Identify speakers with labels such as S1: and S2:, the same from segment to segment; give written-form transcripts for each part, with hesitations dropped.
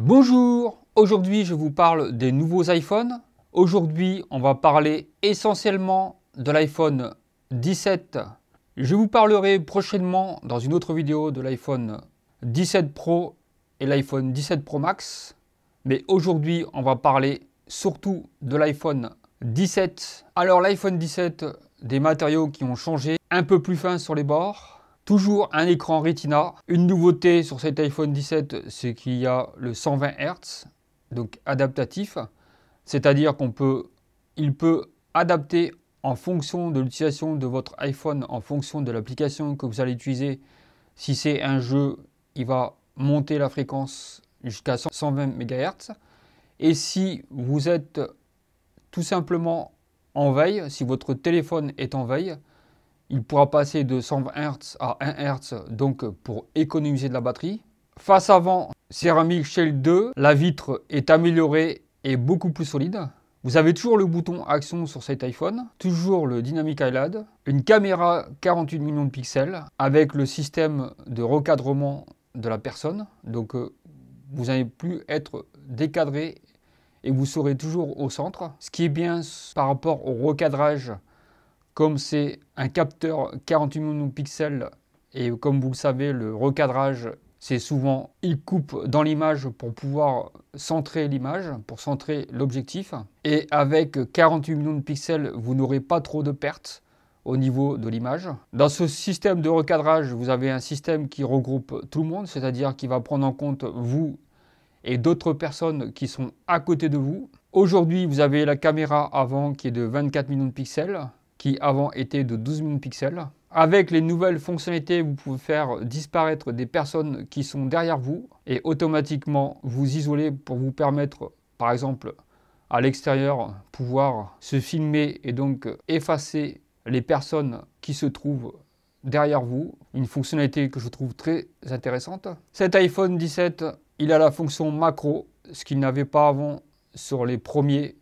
S1: Bonjour, aujourd'hui je vous parle des nouveaux iPhones. Aujourd'hui on va parler essentiellement de l'iPhone 17. Je vous parlerai prochainement dans une autre vidéo de l'iPhone 17 Pro et l'iPhone 17 Pro Max. Mais aujourd'hui on va parler surtout de l'iPhone 17. Alors l'iPhone 17, des matériaux qui ont changé, un peu plus fin sur les bords. Toujours un écran Retina. Une nouveauté sur cet iPhone 17, c'est qu'il y a le 120 Hz, donc adaptatif. C'est-à-dire qu'il peut adapter en fonction de l'utilisation de votre iPhone, en fonction de l'application que vous allez utiliser. Si c'est un jeu, il va monter la fréquence jusqu'à 120 MHz. Et si vous êtes tout simplement en veille, si votre téléphone est en veille, il pourra passer de 120 Hz à 1 Hz, donc pour économiser de la batterie. Face avant, céramique Shield 2, la vitre est améliorée et beaucoup plus solide. Vous avez toujours le bouton action sur cet iPhone, toujours le Dynamic Island, une caméra 48 millions de pixels avec le système de recadrement de la personne. Donc vous n'allez plus être décadré et vous serez toujours au centre. Ce qui est bien par rapport au recadrage, comme c'est un capteur 48 millions de pixels et comme vous le savez, le recadrage, c'est souvent, il coupe dans l'image pour pouvoir centrer l'image, pour centrer l'objectif. Et avec 48 millions de pixels, vous n'aurez pas trop de pertes au niveau de l'image. Dans ce système de recadrage, vous avez un système qui regroupe tout le monde, c'est-à-dire qui va prendre en compte vous et d'autres personnes qui sont à côté de vous. Aujourd'hui, vous avez la caméra avant qui est de 24 millions de pixels, qui avant était de 12 millions de pixels. Avec les nouvelles fonctionnalités, vous pouvez faire disparaître des personnes qui sont derrière vous et automatiquement vous isoler pour vous permettre, par exemple, à l'extérieur, pouvoir se filmer et donc effacer les personnes qui se trouvent derrière vous. Une fonctionnalité que je trouve très intéressante. Cet iPhone 17, il a la fonction macro, ce qu'il n'avait pas avant sur les premiers,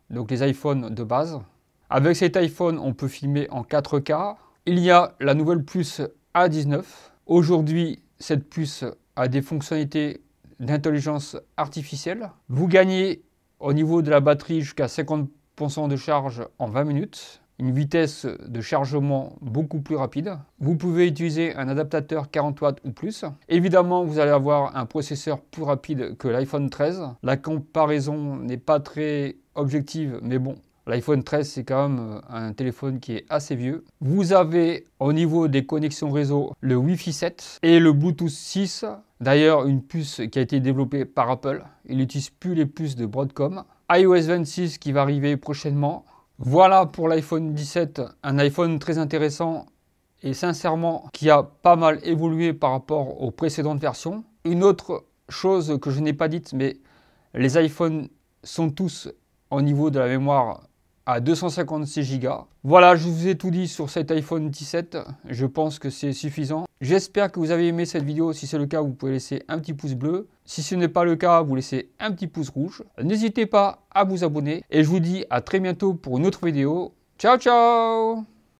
S1: donc les iPhones de base. Avec cet iPhone, on peut filmer en 4K. Il y a la nouvelle puce A19. Aujourd'hui, cette puce a des fonctionnalités d'intelligence artificielle. Vous gagnez au niveau de la batterie jusqu'à 50% de charge en 20 minutes. Une vitesse de chargement beaucoup plus rapide. Vous pouvez utiliser un adaptateur 40 watts ou plus. Évidemment, vous allez avoir un processeur plus rapide que l'iPhone 13. La comparaison n'est pas très objective, mais bon. L'iPhone 13, c'est quand même un téléphone qui est assez vieux. Vous avez au niveau des connexions réseau le Wi-Fi 7 et le Bluetooth 6. D'ailleurs, une puce qui a été développée par Apple. Il n'utilise plus les puces de Broadcom. iOS 26 qui va arriver prochainement. Voilà pour l'iPhone 17, un iPhone très intéressant et sincèrement qui a pas mal évolué par rapport aux précédentes versions. Une autre chose que je n'ai pas dite, mais les iPhones sont tous au niveau de la mémoire à 256 Go. Voilà, je vous ai tout dit sur cet iPhone 17. Je pense que c'est suffisant. J'espère que vous avez aimé cette vidéo. Si c'est le cas, vous pouvez laisser un petit pouce bleu. Si ce n'est pas le cas, vous laissez un petit pouce rouge. N'hésitez pas à vous abonner. Et je vous dis à très bientôt pour une autre vidéo. Ciao, ciao!